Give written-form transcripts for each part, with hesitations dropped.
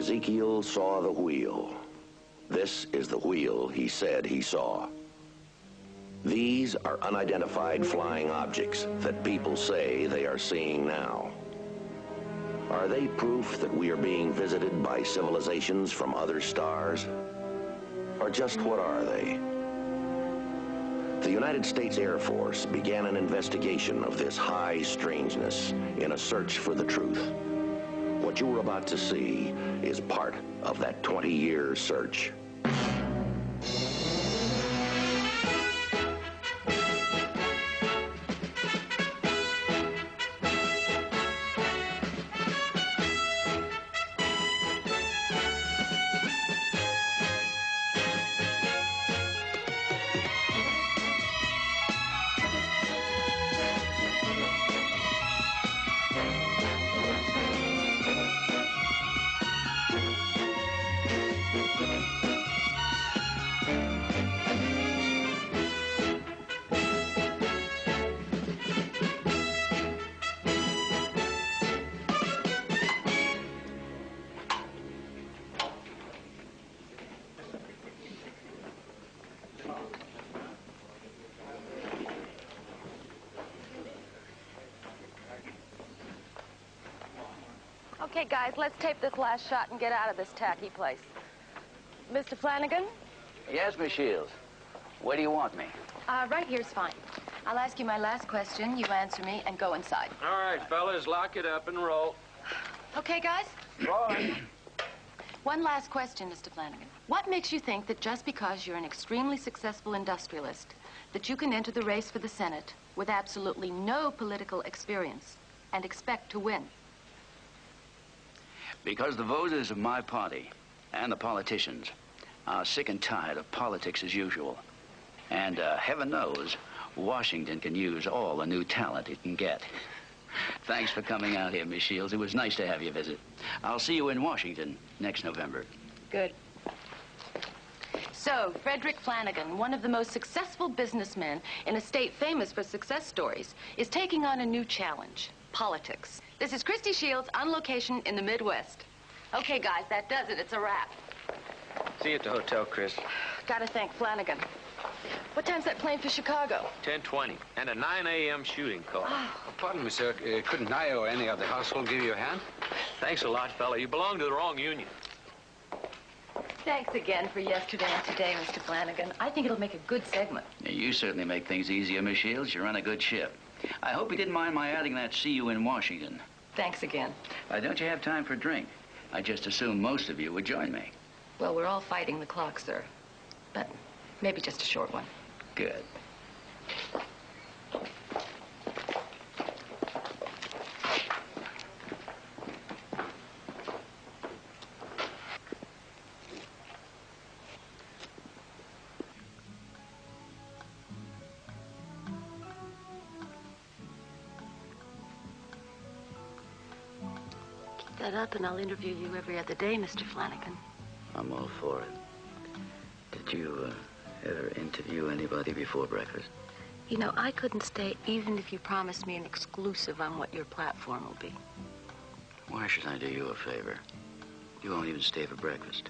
Ezekiel saw the wheel. This is the wheel he said he saw. These are unidentified flying objects that people say they are seeing now. Are they proof that we are being visited by civilizations from other stars? Or just what are they? The United States Air Force began an investigation of this high strangeness in a search for the truth. What you are about to see is part of that 20-year search. Okay, guys, let's tape this last shot and get out of this tacky place. Mr. Flanagan? Yes, Miss Shields. Where do you want me? Right here's fine. I'll ask you my last question, you answer me, and go inside. All right, fellas, lock it up and roll. Okay, guys? Rolling. One last question, Mr. Flanagan. What makes you think that just because you're an extremely successful industrialist, that you can enter the race for the Senate with absolutely no political experience and expect to win? Because the voters of my party and the politicians are sick and tired of politics as usual. And heaven knows, Washington can use all the new talent it can get. Thanks for coming out here, Miss Shields. It was nice to have you visit. I'll see you in Washington next November. Good. So, Frederick Flanagan, one of the most successful businessmen in a state famous for success stories, is taking on a new challenge, politics. This is Christy Shields on location in the Midwest. Okay, guys, that does it. It's a wrap. See you at the hotel, Chris. Gotta thank Flanagan. What time's that plane for Chicago? 10:20, and a 9 a.m. shooting call. Pardon me, sir. Couldn't I or any other household give you a hand? Thanks a lot, fella. You belong to the wrong union. Thanks again for yesterday and today, Mr. Flanagan. I think it'll make a good segment. Yeah, you certainly make things easier, Miss Shields. You run a good ship. I hope you didn't mind my adding that "see you in Washington." Thanks again. Don't you have time for a drink? I just assumed most of you would join me. Well, we're all fighting the clock, sir. But maybe just a short one. Good. Keep that up and I'll interview you every other day, Mr. Flanagan. I'm all for it. Did you ever interview anybody before breakfast? You know, I couldn't stay even if you promised me an exclusive on what your platform will be. Why should I do you a favor? You won't even stay for breakfast.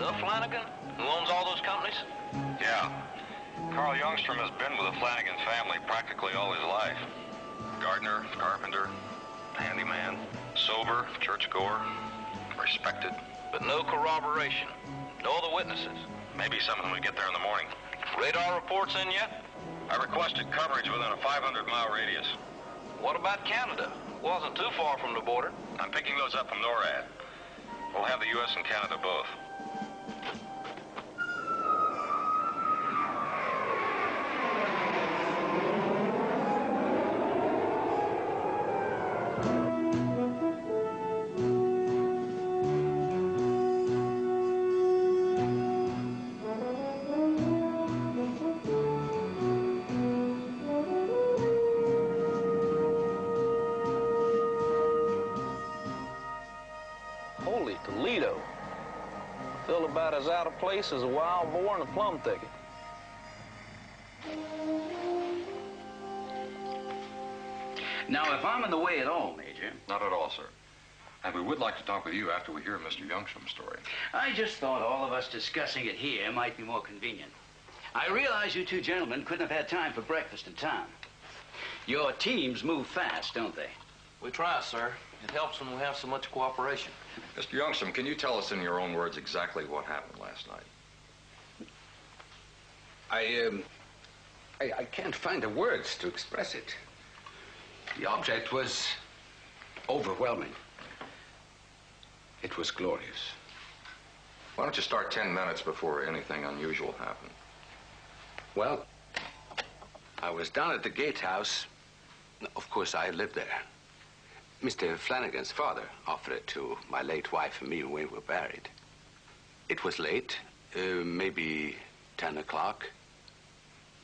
the Flanagan who owns all those companies? Yeah. Carl Youngstrom has been with the Flanagan family practically all his life. Gardener, carpenter, handyman, sober, churchgoer, respected. But no corroboration. No other witnesses. Maybe some when we get there in the morning. Radar reports in yet? I requested coverage within a 500-mile radius. What about Canada? Wasn't too far from the border. I'm picking those up from NORAD. We'll have the U.S. and Canada both. Holy Toledo. I feel about as out of place as a wild boar in a plum thicket. Now, if I'm in the way at all, Major, Not at all, sir. And we would like to talk with you after we hear Mr. Youngstrom's story. I just thought all of us discussing it here might be more convenient. I realize you two gentlemen couldn't have had time for breakfast in town. Your teams move fast, don't they? We try, sir. It helps when we have so much cooperation. Mr. Youngstrom, can you tell us in your own words exactly what happened last night? I can't find the words to express it. The object was overwhelming. It was glorious. Why don't you start 10 minutes before anything unusual happened? Well, I was down at the gatehouse. Of course, I lived there. Mr. Flanagan's father offered it to my late wife and me when we were married. It was late, maybe 10 o'clock.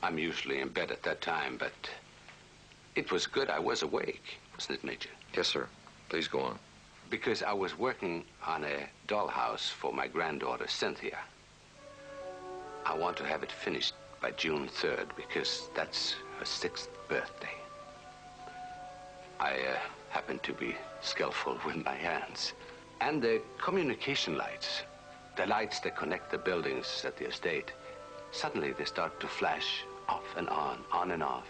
I'm usually in bed at that time, but it was good I was awake, wasn't it, Major? Yes, sir. Please go on. Because I was working on a dollhouse for my granddaughter, Cynthia. I want to have it finished by June 3rd because that's her 6th birthday. I happen to be skillful with my hands. And the communication lights, the lights that connect the buildings at the estate, suddenly they start to flash off and on and off.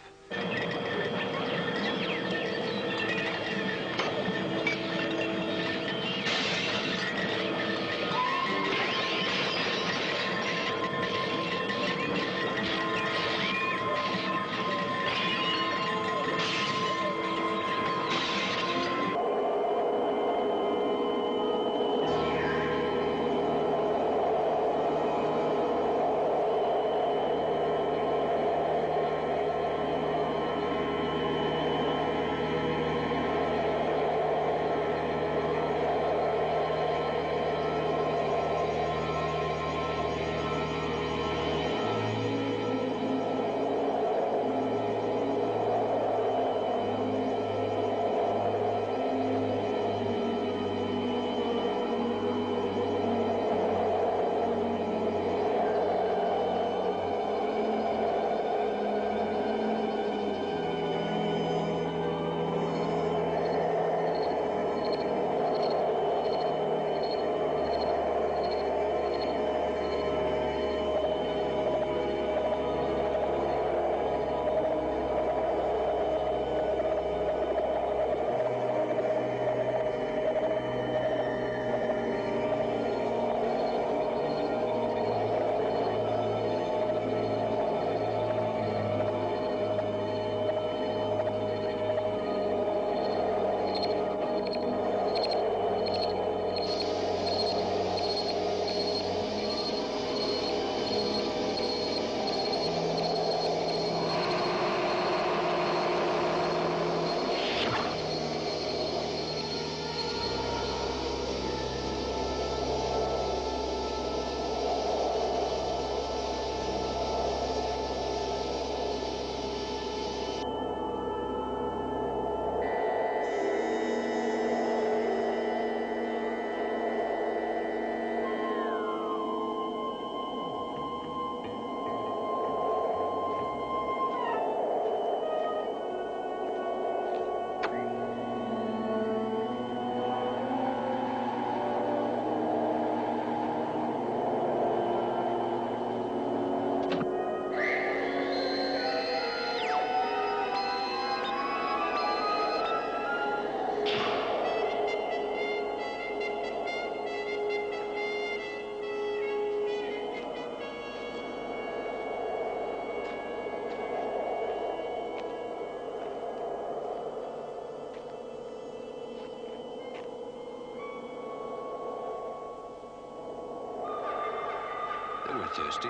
were thirsty,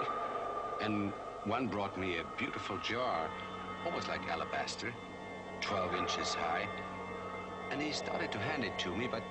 and one brought me a beautiful jar, almost like alabaster, 12 inches high, and he started to hand it to me, but...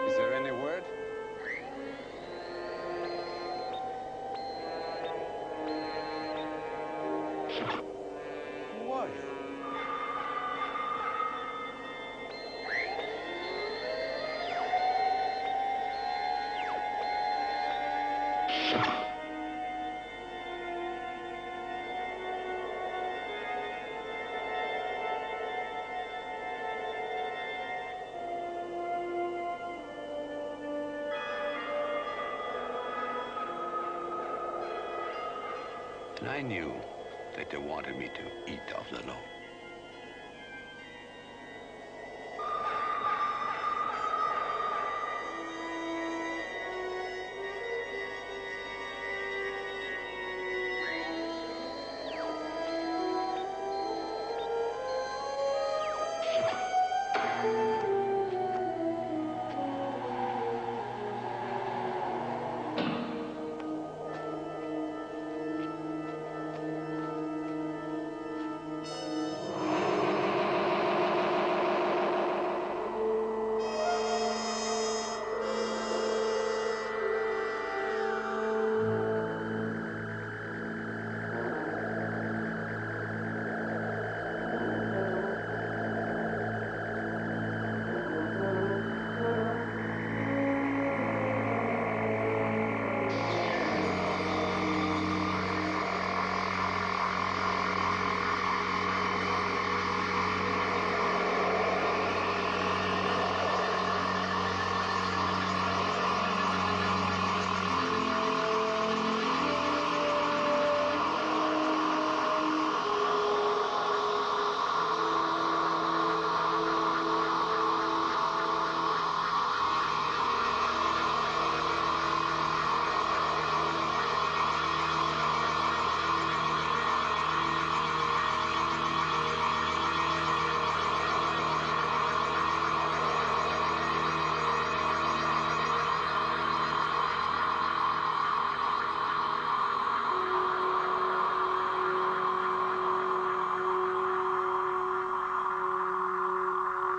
Is there any word? What? And I knew that they wanted me to eat of the law.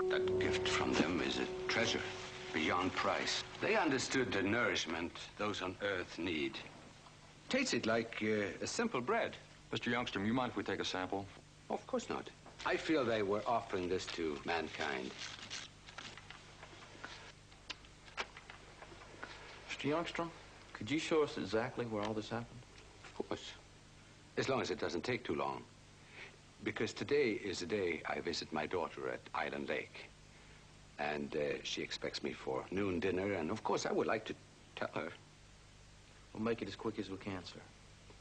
That gift from them is a treasure beyond price. They understood the nourishment those on Earth need. Tasted like a simple bread. Mr. Youngstrom, you mind if we take a sample? Of course not. I feel they were offering this to mankind. Mr. Youngstrom, could you show us exactly where all this happened? Of course. As long as it doesn't take too long. Because today is the day I visit my daughter at Island Lake. And she expects me for noon dinner, and of course I would like to tell her. We'll make it as quick as we can, sir.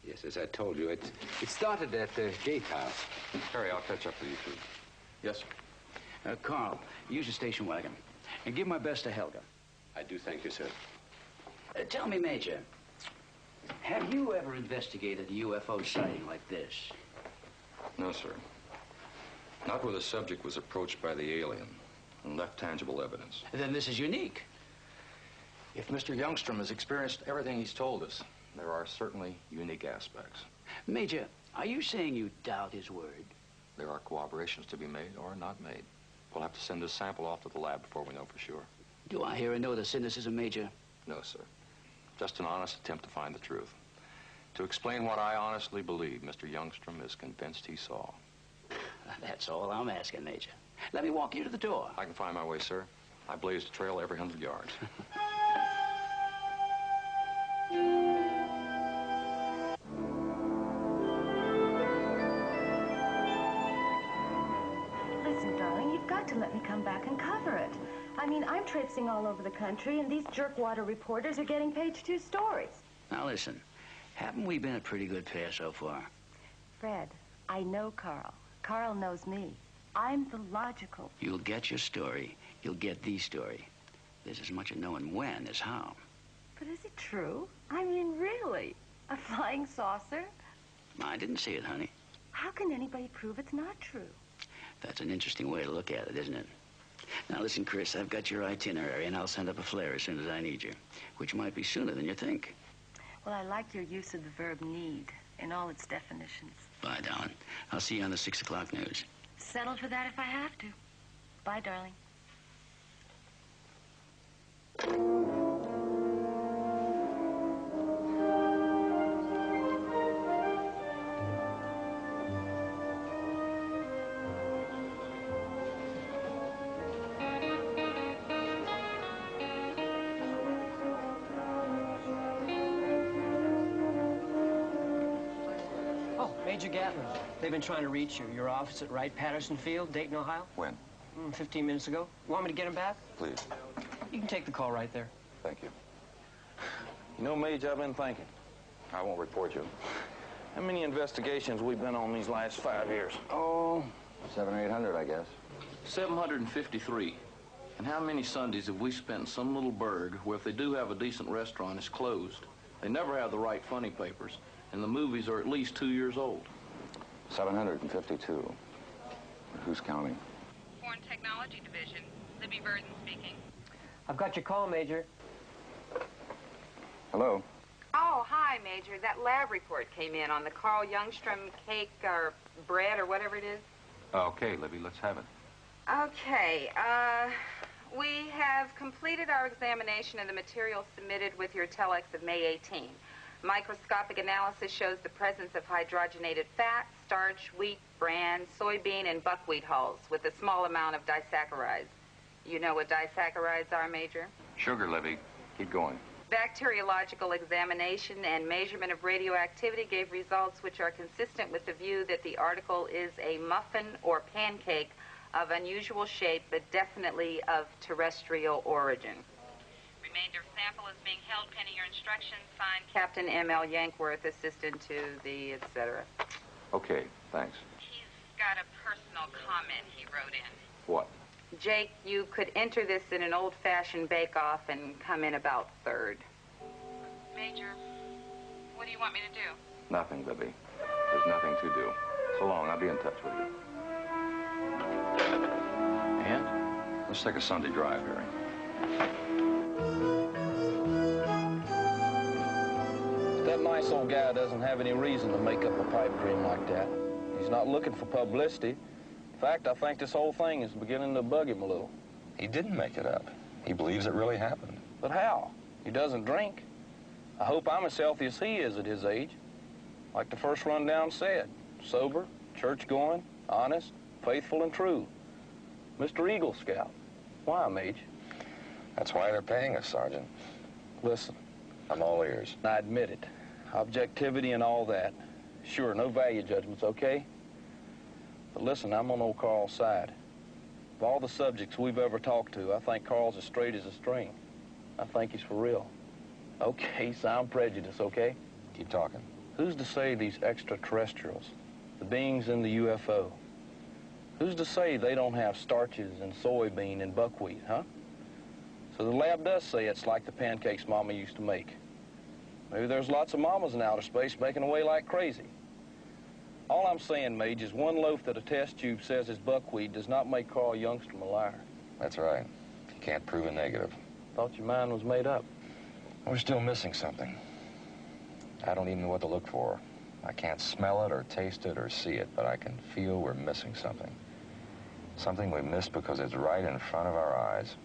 Yes, as I told you, it started at the gatehouse. Harry, I'll catch up with you two. Yes, sir. Carl, use the station wagon. And give my best to Helga. I do thank you, sir. Tell me, Major, have you ever investigated a UFO sighting like this? No, sir. Not where the subject was approached by the alien and left tangible evidence. Then this is unique. If Mr. Youngstrom has experienced everything he's told us, there are certainly unique aspects. Major, are you saying you doubt his word? There are corroborations to be made or not made. We'll have to send this sample off to the lab before we know for sure. Do I hear a note of cynicism, Major? No, sir. Just an honest attempt to find the truth. To explain what I honestly believe Mr. Youngstrom is convinced he saw. That's all I'm asking, Major. Let me walk you to the door. I can find my way, sir. I blazed a trail every 100 yards. Listen, darling, you've got to let me come back and cover it. I mean, I'm traipsing all over the country, and these jerkwater reporters are getting page 2 stories. Now, listen. Haven't we been a pretty good pair so far? Fred, I know Carl. Carl knows me. I'm the logical. You'll get your story. You'll get the story. There's as much of knowing when as how. But is it true? I mean, really? A flying saucer? I didn't see it, honey. How can anybody prove it's not true? That's an interesting way to look at it, isn't it? Now, listen, Chris, I've got your itinerary, and I'll send up a flare as soon as I need you, which might be sooner than you think. Well, I like your use of the verb need in all its definitions. Bye, darling. I'll see you on the 6 o'clock news. Settle for that if I have to. Bye, darling. Major Gatlin, they've been trying to reach you. Your office at Wright-Patterson Field, Dayton, Ohio? When? 15 minutes ago. You want me to get him back? Please. You can take the call right there. Thank you. You know, Major, I've been thinking. I won't report you. How many investigations we've been on these last 5 years? Oh, 700 or 800, I guess. 753. And how many Sundays have we spent in some little burg where if they do have a decent restaurant, it's closed? They never have the right funny papers, and the movies are at least 2 years old. 752. Who's counting? Foreign Technology Division. Libby Burden speaking. I've got your call, Major. Hello? Oh, hi, Major. That lab report came in on the Carl Youngstrom cake or bread or whatever it is. Okay, Libby, let's have it. Okay, we have completed our examination of the material submitted with your telex of May 18. Microscopic analysis shows the presence of hydrogenated fat, starch, wheat, bran, soybean, and buckwheat hulls with a small amount of disaccharides. You know what disaccharides are, Major? Sugar, Libby. Keep going. Bacteriological examination and measurement of radioactivity gave results which are consistent with the view that the article is a muffin or pancake of unusual shape, but definitely of terrestrial origin. Remainder sample is being held pending your instructions. Signed, Captain M.L. Yankworth, assistant to the etc. Okay, thanks. He's got a personal comment he wrote in. What? Jake, you could enter this in an old-fashioned bake-off and come in about third. Major, what do you want me to do? Nothing, Libby. There's nothing to do. So long. I'll be in touch with you. And? Let's take a Sunday drive, Harry. That nice old guy doesn't have any reason to make up a pipe dream like that. He's not looking for publicity. In fact, I think this whole thing is beginning to bug him a little. He didn't make it up. He believes it really happened. But how? He doesn't drink. I hope I'm as healthy as he is at his age. Like the first rundown said, sober, church-going, honest, faithful, and true. Mr. Eagle Scout. Why, Mage? That's why they're paying us, Sergeant. Listen, I'm all ears. I admit it. Objectivity and all that. Sure, no value judgments, okay? But listen, I'm on old Carl's side. Of all the subjects we've ever talked to, I think Carl's as straight as a string. I think he's for real. Okay, sound prejudice, okay? Keep talking. Who's to say these extraterrestrials, the beings in the UFO, who's to say they don't have starches and soybean and buckwheat, huh? So the lab does say it's like the pancakes Mama used to make. Maybe there's lots of mamas in outer space making away like crazy. All I'm saying, Mage, is one loaf that a test tube says is buckwheat does not make Carl Youngstrom a liar. That's right. You can't prove a negative. Thought your mind was made up. We're still missing something. I don't even know what to look for. I can't smell it or taste it or see it, but I can feel we're missing something. Something we missed because it's right in front of our eyes.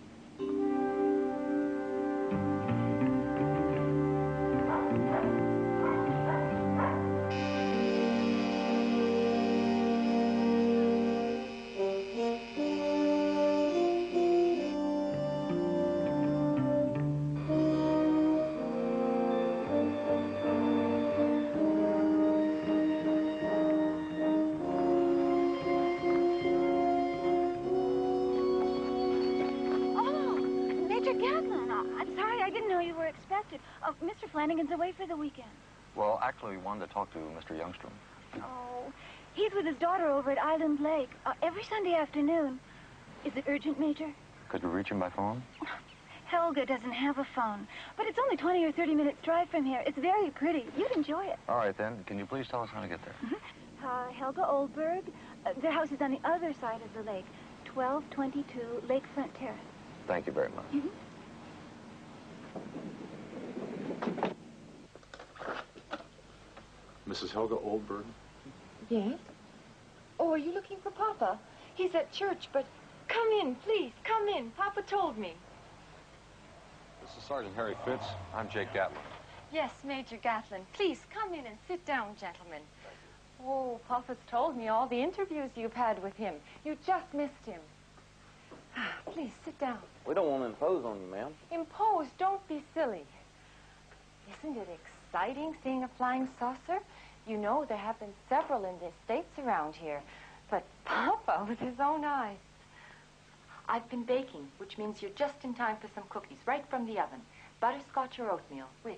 didn't know you were expected. Oh, Mr. Flanagan's away for the weekend. Well, actually, we wanted to talk to Mr. Youngstrom. Oh, he's with his daughter over at Island Lake every Sunday afternoon. Is it urgent, Major? Could we reach him by phone? Helga doesn't have a phone, but it's only 20 or 30 minutes drive from here. It's very pretty. You'd enjoy it. All right, then. Can you please tell us how to get there? Helga Oldberg. Their house is on the other side of the lake, 1222 Lakefront Terrace. Thank you very much. Mrs. Helga Oldberg? Yes? Oh, are you looking for Papa? He's at church, but come in, please. Come in. Papa told me. This is Sergeant Harry Fitz. I'm Jake Gatlin. Yes, Major Gatlin. Please, come in and sit down, gentlemen. Oh, Papa's told me all the interviews you've had with him. You just missed him. Please, sit down. We don't want to impose on you, ma'am. Impose, don't be silly. Isn't it exciting seeing a flying saucer? You know, there have been several in the States around here. But Papa, with his own eyes. I've been baking, which means you're just in time for some cookies, right from the oven. Butterscotch or oatmeal, which?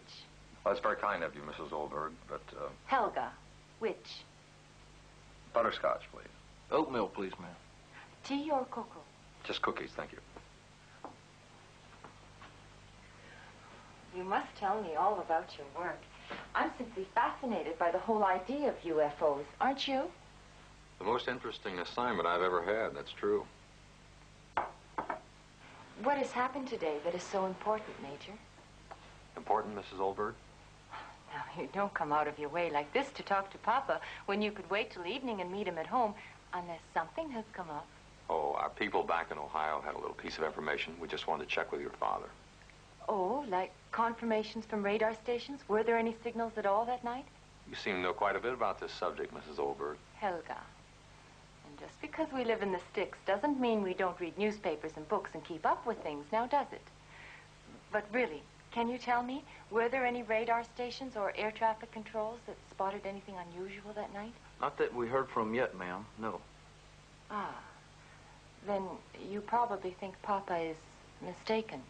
Well, that's very kind of you, Mrs. Oldberg, but, Helga, which? butterscotch, please. Oatmeal, please, ma'am. Tea or cocoa? Just cookies, thank you. You must tell me all about your work. I'm simply fascinated by the whole idea of UFOs, aren't you? The most interesting assignment I've ever had, that's true. What has happened today that is so important, Major? Important, Mrs. Oldberg? Now, you don't come out of your way like this to talk to Papa when you could wait till evening and meet him at home, unless something has come up. Oh, our people back in Ohio had a little piece of information. We just wanted to check with your father. Oh, like confirmations from radar stations? Were there any signals at all that night? You seem to know quite a bit about this subject, Mrs. Oldberg. Helga. And just because we live in the sticks doesn't mean we don't read newspapers and books and keep up with things, now does it? But really, can you tell me, were there any radar stations or air traffic controls that spotted anything unusual that night? Not that we heard from yet, ma'am. No. Ah. Then you probably think Papa is mistaken.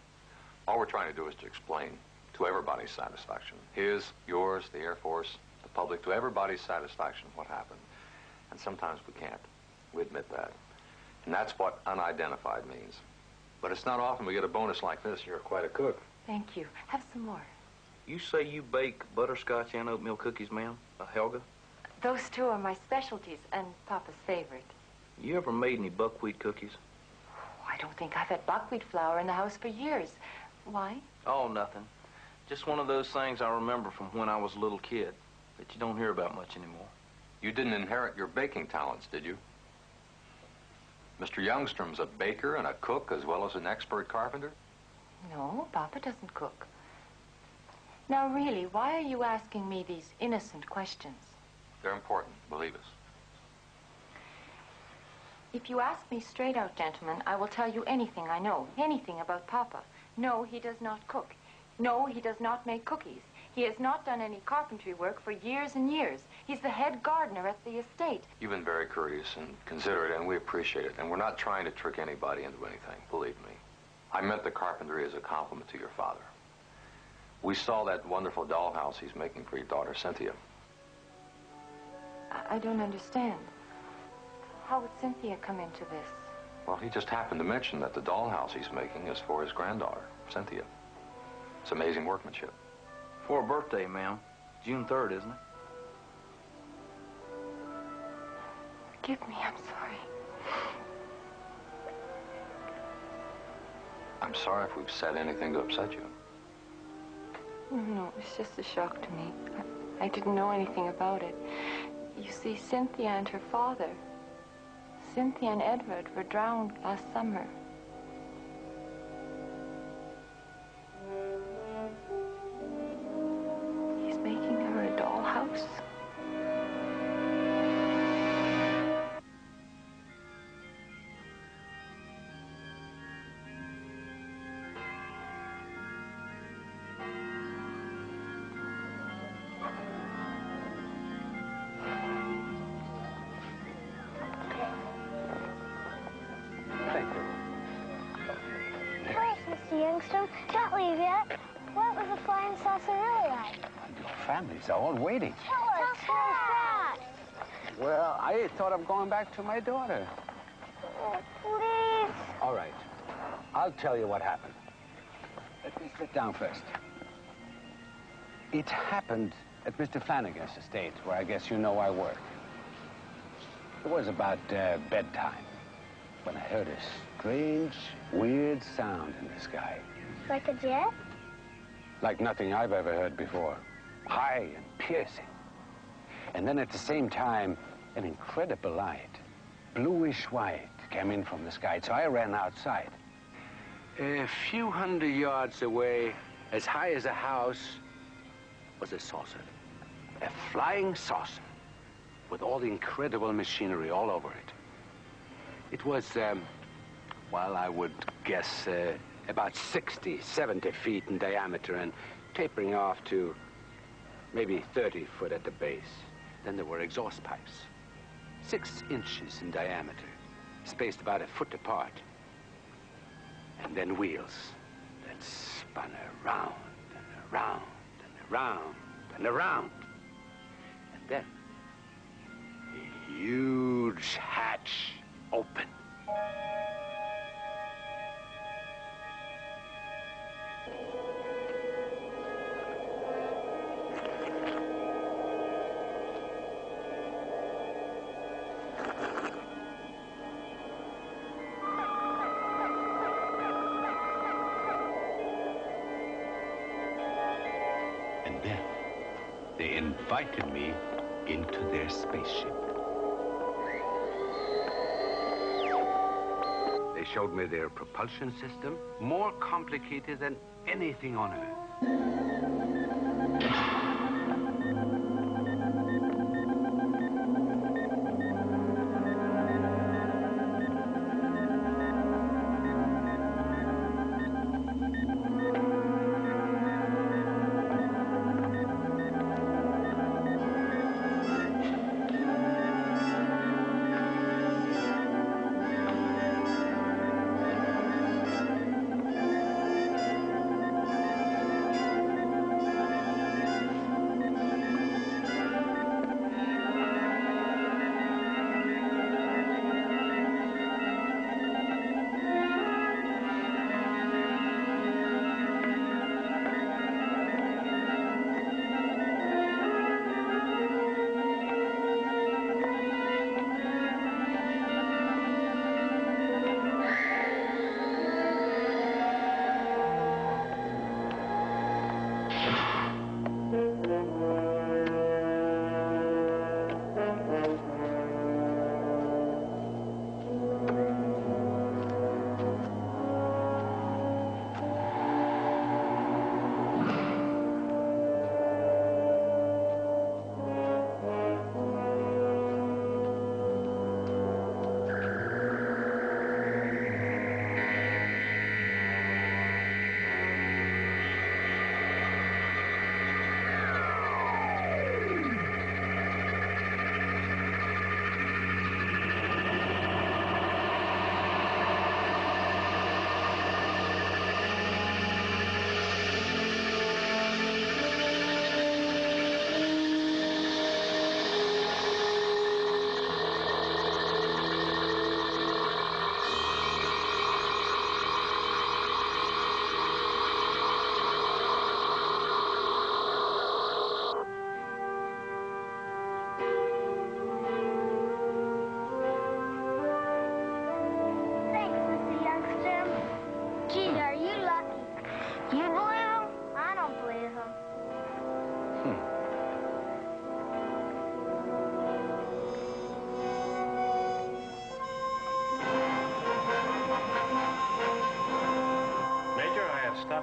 All we're trying to do is to explain to everybody's satisfaction. His, yours, the Air Force, the public, to everybody's satisfaction what happened. And sometimes we can't. We admit that. And that's what unidentified means. But it's not often we get a bonus like this. You're quite a cook. Thank you. Have some more. You say you bake butterscotch and oatmeal cookies, ma'am? Helga? Those two are my specialties and Papa's favorite. You ever made any buckwheat cookies? Oh, I don't think I've had buckwheat flour in the house for years. Why? Oh, nothing. Just one of those things I remember from when I was a little kid that you don't hear about much anymore. You didn't inherit your baking talents, did you? Mr. Youngstrom's a baker and a cook as well as an expert carpenter? No, Papa doesn't cook. Now, really, why are you asking me these innocent questions? They're important, believe us. If you ask me straight out, gentlemen, I will tell you anything I know, anything about Papa. No, he does not cook. No, he does not make cookies. He has not done any carpentry work for years and years. He's the head gardener at the estate. You've been very courteous and considerate, and we appreciate it. And we're not trying to trick anybody into anything, believe me. I meant the carpentry as a compliment to your father. We saw that wonderful dollhouse he's making for your daughter, Cynthia. I don't understand. How would Cynthia come into this? Well, he just happened to mention that the dollhouse he's making is for his granddaughter, Cynthia. It's amazing workmanship. For her birthday, ma'am. June 3rd, isn't it? Forgive me, I'm sorry. I'm sorry if we've said anything to upset you. No, it's just a shock to me. I didn't know anything about it. You see, Cynthia and her father, Cynthia and Edward, were drowned last summer. He's making her a dollhouse. Where's Mr. Youngstrom? Don't leave yet. flying saucer really like? Your families are all waiting. Tell us fast. Well, I thought of going back to my daughter. Oh, please. All right. I'll tell you what happened. Let me sit down first. It happened at Mr. Flanagan's estate, where I guess you know I work. It was about bedtime when I heard a strange, weird sound in the sky. Like a jet? Like nothing I've ever heard before. High and piercing. And then at the same time, an incredible light, bluish white, came in from the sky. So I ran outside. A few hundred yards away, as high as a house, was a saucer. A flying saucer with all the incredible machinery all over it. It was, well, I would guess about 60, 70 feet in diameter and tapering off to maybe 30 foot at the base. Then there were exhaust pipes, 6 inches in diameter, spaced about a foot apart. And then wheels that spun around and around and around and around. And then a huge hatch opened. And then they invited me into their spaceship. They showed me their propulsion system, more complicated than anything on Earth.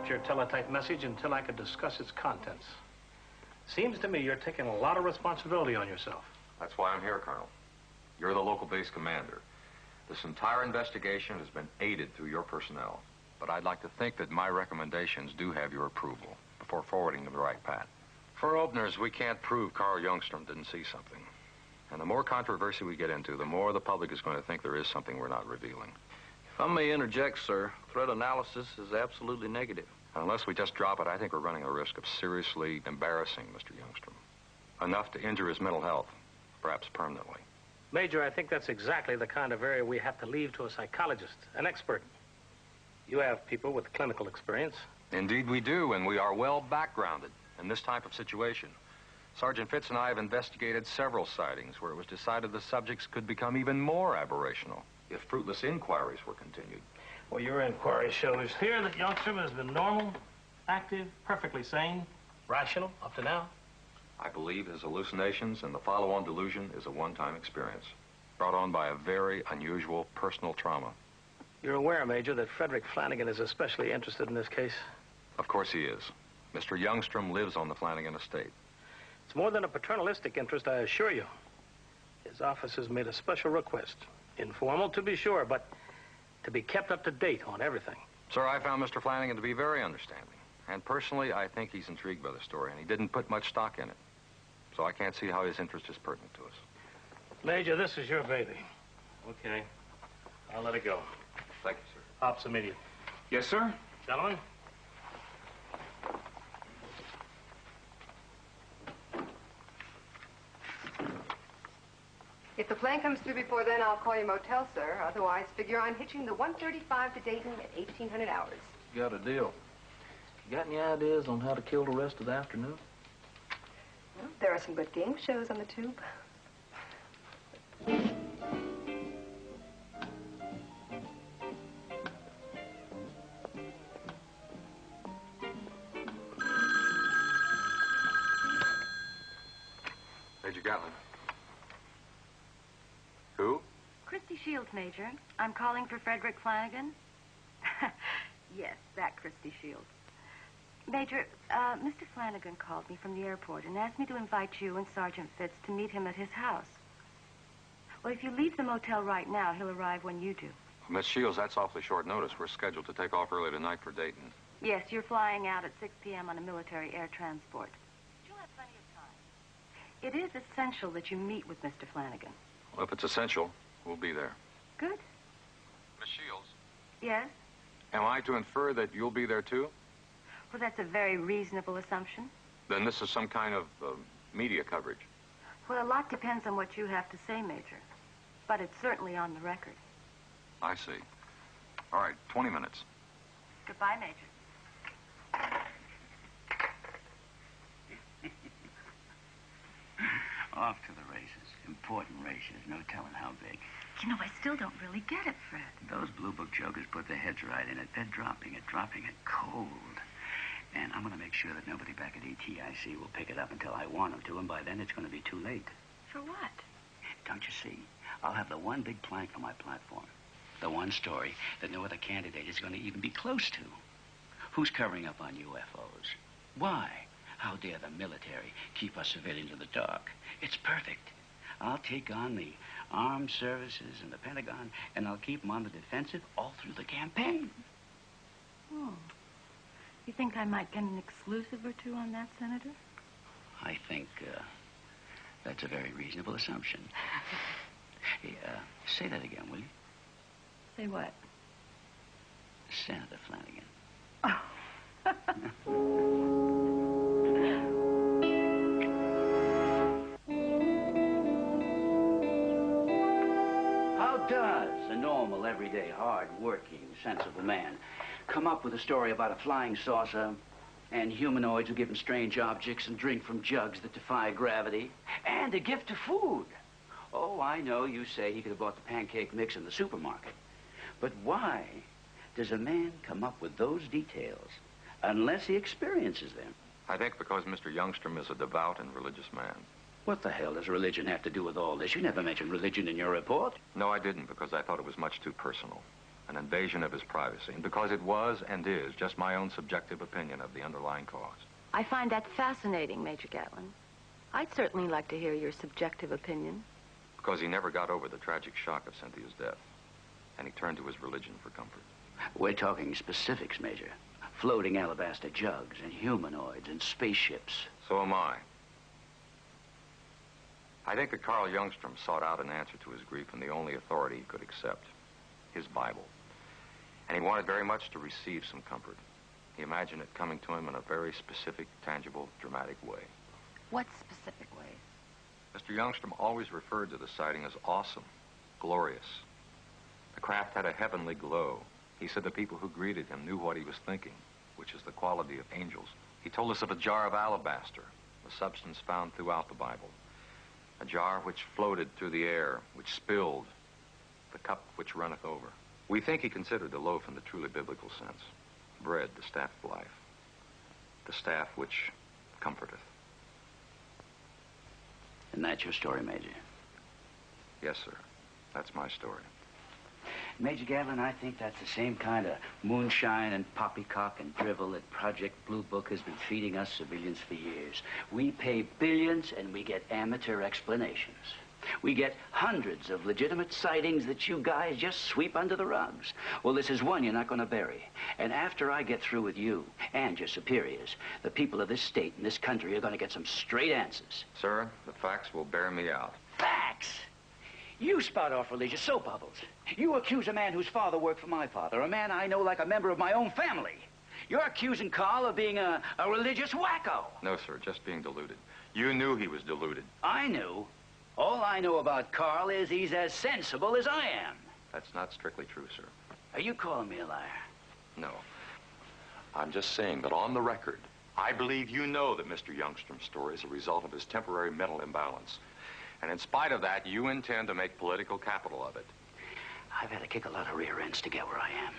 Your teletype message until I could discuss its contents. Seems to me you're taking a lot of responsibility on yourself. That's why I'm here, Colonel. You're the local base commander. This entire investigation has been aided through your personnel. But I'd like to think that my recommendations do have your approval before forwarding them to the right path. For openers, we can't prove Carl Youngstrom didn't see something. And the more controversy we get into, the more the public is going to think there is something we're not revealing. If I may interject, sir, threat analysis is absolutely negative. Unless we just drop it, I think we're running a risk of seriously embarrassing Mr. Youngstrom. Enough to injure his mental health, perhaps permanently. Major, I think that's exactly the kind of area we have to leave to a psychologist, an expert. You have people with clinical experience. Indeed we do, and we are well backgrounded in this type of situation. Sergeant Fitz and I have investigated several sightings where it was decided the subjects could become even more aberrational if fruitless inquiries were continued. Well, your inquiry shows here that Youngstrom has been normal, active, perfectly sane, rational up to now. I believe his hallucinations and the follow-on delusion is a one-time experience, brought on by a very unusual personal trauma. You're aware, Major, that Frederick Flanagan is especially interested in this case? Of course he is. Mr. Youngstrom lives on the Flanagan estate. It's more than a paternalistic interest, I assure you. His office has made a special request. Informal, to be sure, but to be kept up to date on everything. Sir, I found Mr. Flanagan to be very understanding. And personally, I think he's intrigued by the story, and he didn't put much stock in it. So I can't see how his interest is pertinent to us. Major, this is your baby. Okay. I'll let it go. Thank you, sir. Ops immediate. Yes, sir. Gentlemen? If the plane comes through before then, I'll call your motel, sir. Otherwise, figure on hitching the 135 to Dayton at 1,800 hours. Got a deal. You got any ideas on how to kill the rest of the afternoon? Well, there are some good game shows on the tube. Major Gatlin. Who? Christy Shields, Major. I'm calling for Frederick Flanagan. Yes, that Christy Shields. Major, Mr. Flanagan called me from the airport and asked me to invite you and Sergeant Fitz to meet him at his house. Well, if you leave the motel right now, he'll arrive when you do. Miss Shields, that's awfully short notice. We're scheduled to take off early tonight for Dayton. Yes, you're flying out at 6 p.m. on a military air transport. You'll have plenty of time. It is essential that you meet with Mr. Flanagan. Well, if it's essential, we'll be there. Good. Miss Shields? Yes? Am I to infer that you'll be there, too? Well, that's a very reasonable assumption. Then this is some kind of media coverage. Well, a lot depends on what you have to say, Major. But it's certainly on the record. I see. All right, 20 minutes. Goodbye, Major. Off to the races. Important races. No telling how big. You know, I still don't really get it, Fred. Those Blue Book jokers put their heads right in it. They're dropping it cold. And I'm going to make sure that nobody back at ATIC will pick it up until I want them to, and by then it's going to be too late. For what? Don't you see? I'll have the one big plank on my platform. The one story that no other candidate is going to even be close to. Who's covering up on UFOs? Why? How dare the military keep us civilians in the dark? It's perfect. I'll take on the armed services and the Pentagon, and I'll keep them on the defensive all through the campaign. Oh. You think I might get an exclusive or two on that, Senator? I think that's a very reasonable assumption. Hey, say that again, will you? Say what? Senator Flanagan. How does a normal, everyday, hard-working, sensible man come up with a story about a flying saucer and humanoids who give him strange objects and drink from jugs that defy gravity and a gift of food? Oh, I know you say he could have bought the pancake mix in the supermarket. But why does a man come up with those details unless he experiences them? I think because Mr. Youngstrom is a devout and religious man. What the hell does religion have to do with all this? You never mentioned religion in your report. No, I didn't, because I thought it was much too personal. An invasion of his privacy, and because it was and is just my own subjective opinion of the underlying cause. I find that fascinating, Major Gatlin. I'd certainly like to hear your subjective opinion. Because he never got over the tragic shock of Cynthia's death, and he turned to his religion for comfort. We're talking specifics, Major. Floating alabaster jugs and humanoids and spaceships. So am I. I think that Carl Youngstrom sought out an answer to his grief in the only authority he could accept, his Bible. And he wanted very much to receive some comfort. He imagined it coming to him in a very specific, tangible, dramatic way. What specific ways? Mr. Youngstrom always referred to the sighting as awesome, glorious. The craft had a heavenly glow. He said the people who greeted him knew what he was thinking, which is the quality of angels. He told us of a jar of alabaster, a substance found throughout the Bible. A jar which floated through the air, which spilled, the cup which runneth over. We think he considered the loaf in the truly biblical sense. Bread, the staff of life. The staff which comforteth. And that's your story, Major? Yes, sir. That's my story. Major Gatlin, I think that's the same kind of moonshine and poppycock and drivel that Project Blue Book has been feeding us civilians for years. We pay billions and we get amateur explanations. We get hundreds of legitimate sightings that you guys just sweep under the rugs. Well, this is one you're not going to bury. And after I get through with you and your superiors, the people of this state and this country are going to get some straight answers. Sir, the facts will bear me out. Facts? You spout off religious soap bubbles. You accuse a man whose father worked for my father, a man I know like a member of my own family. You're accusing Carl of being a religious wacko. No, sir, just being deluded. You knew he was deluded. I knew. All I know about Carl is he's as sensible as I am. That's not strictly true, sir. Are you calling me a liar? No. I'm just saying that on the record, I believe you know that Mr. Youngstrom's story is a result of his temporary mental imbalance. And in spite of that, you intend to make political capital of it. I've had to kick a lot of rear ends to get where I am.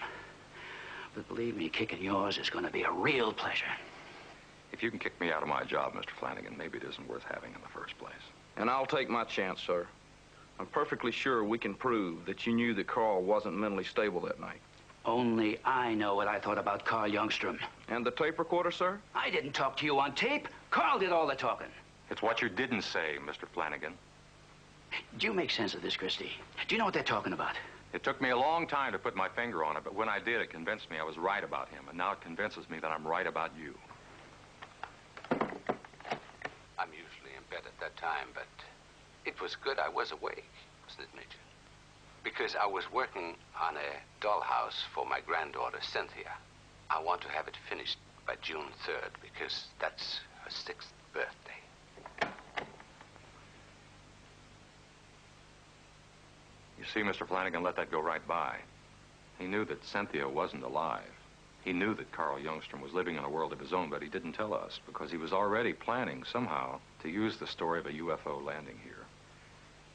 But believe me, kicking yours is going to be a real pleasure. If you can kick me out of my job, Mr. Flanagan, maybe it isn't worth having in the first place. And I'll take my chance, sir. I'm perfectly sure we can prove that you knew that Carl wasn't mentally stable that night. Only I know what I thought about Carl Youngstrom. And the tape recorder, sir? I didn't talk to you on tape. Carl did all the talking. It's what you didn't say, Mr. Flanagan. Do you make sense of this, Christie? Do you know what they're talking about? It took me a long time to put my finger on it, but when I did, it convinced me I was right about him, and now it convinces me that I'm right about you. I'm usually in bed at that time, but it was good I was awake, wasn't it, Major? Because I was working on a dollhouse for my granddaughter, Cynthia. I want to have it finished by June 3rd, because that's her 6th birthday. You see, Mr. Flanagan let that go right by. He knew that Cynthia wasn't alive. He knew that Carl Youngstrom was living in a world of his own, but he didn't tell us because he was already planning somehow to use the story of a UFO landing here.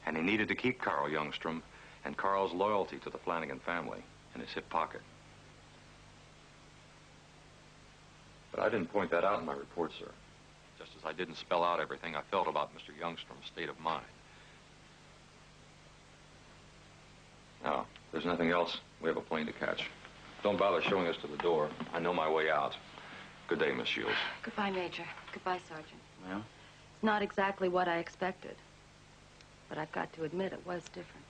And he needed to keep Carl Youngstrom and Carl's loyalty to the Flanagan family in his hip pocket. But I didn't point that out in my report, sir. Just as I didn't spell out everything I felt about Mr. Youngstrom's state of mind. Now, if there's nothing else, we have a plane to catch. Don't bother showing us to the door. I know my way out. Good day, Miss Shields. Goodbye, Major. Goodbye, Sergeant. Well? It's not exactly what I expected. But I've got to admit it was different.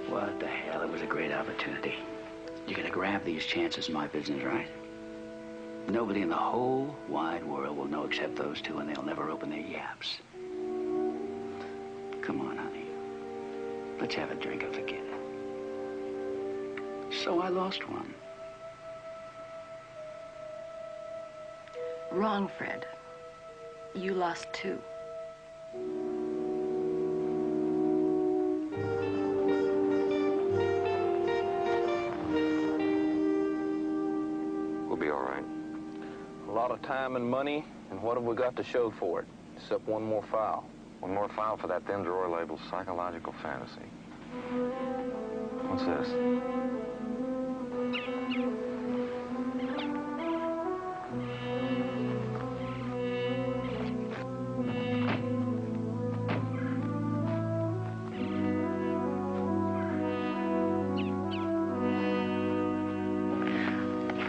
What the hell? It was a great opportunity. You're gonna grab these chances in my business, right? Nobody in the whole wide world will know except those two, and they'll never open their yaps. Come on, honey. Let's have a drink and forget it. So I lost one. Wrong, Fred. You lost two. We'll be all right. A lot of time and money, and what have we got to show for it? Except one more file. One more file for that thin drawer labeled psychological fantasy. What's this?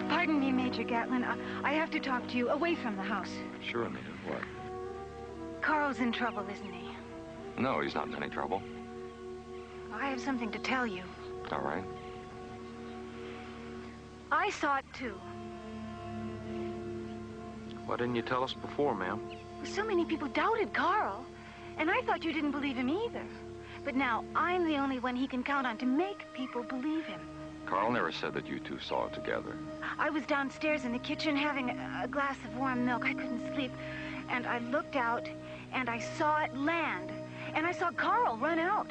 Pardon me, Major Gatlin. I have to talk to you away from the house. Sure, Anita. What? Carl's in trouble, isn't he? No, he's not in any trouble. I have something to tell you. All right. I saw it, too. Why didn't you tell us before, ma'am? So many people doubted Carl, and I thought you didn't believe him either. But now I'm the only one he can count on to make people believe him. Carl never said that you two saw it together. I was downstairs in the kitchen having a glass of warm milk. I couldn't sleep. And I looked out, and I saw it land. And I saw Carl run out.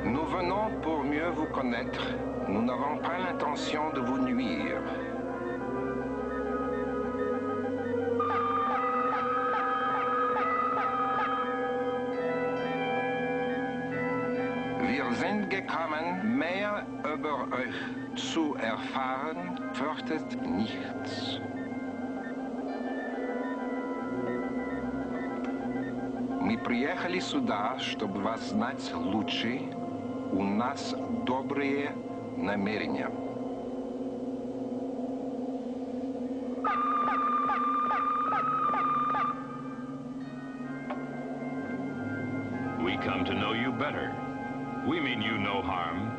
Nous venons pour mieux vous connaître. Nous n'avons pas l'intention de vous nuire. Wir sind gekommen, mehr über euch zu erfahren, fürchtet nichts. Мы приехали сюда, чтобы вас знать лучше. У нас добрые намерения. We come to know you better. We mean you no harm.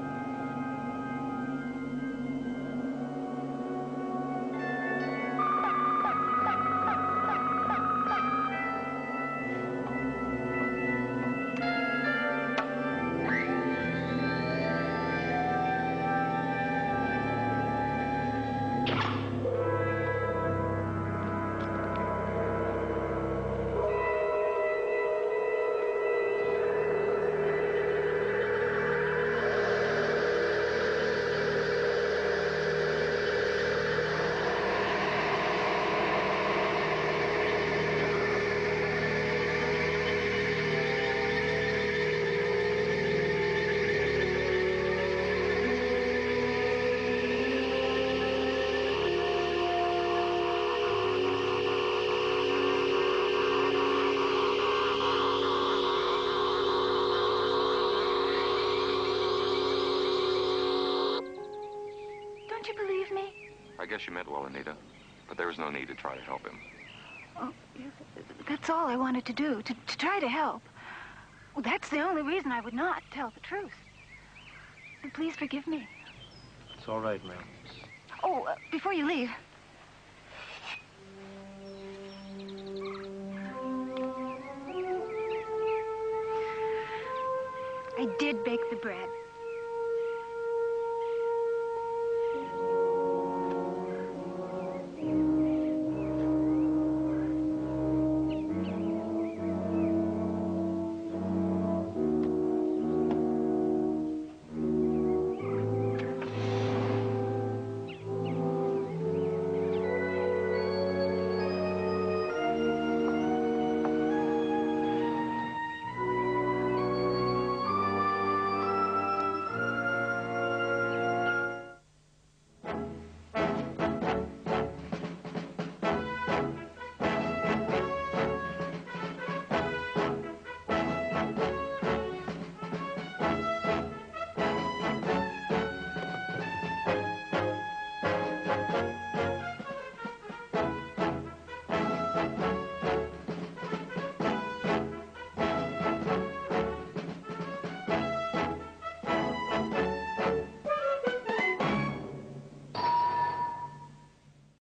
Don't you believe me? I guess you meant well, Anita, but there was no need to try to help him. Oh, that's all I wanted to do, to try to help. Well, that's the only reason I would not tell the truth. Please forgive me. It's all right, ma'am. Oh, before you leave. I did bake the bread.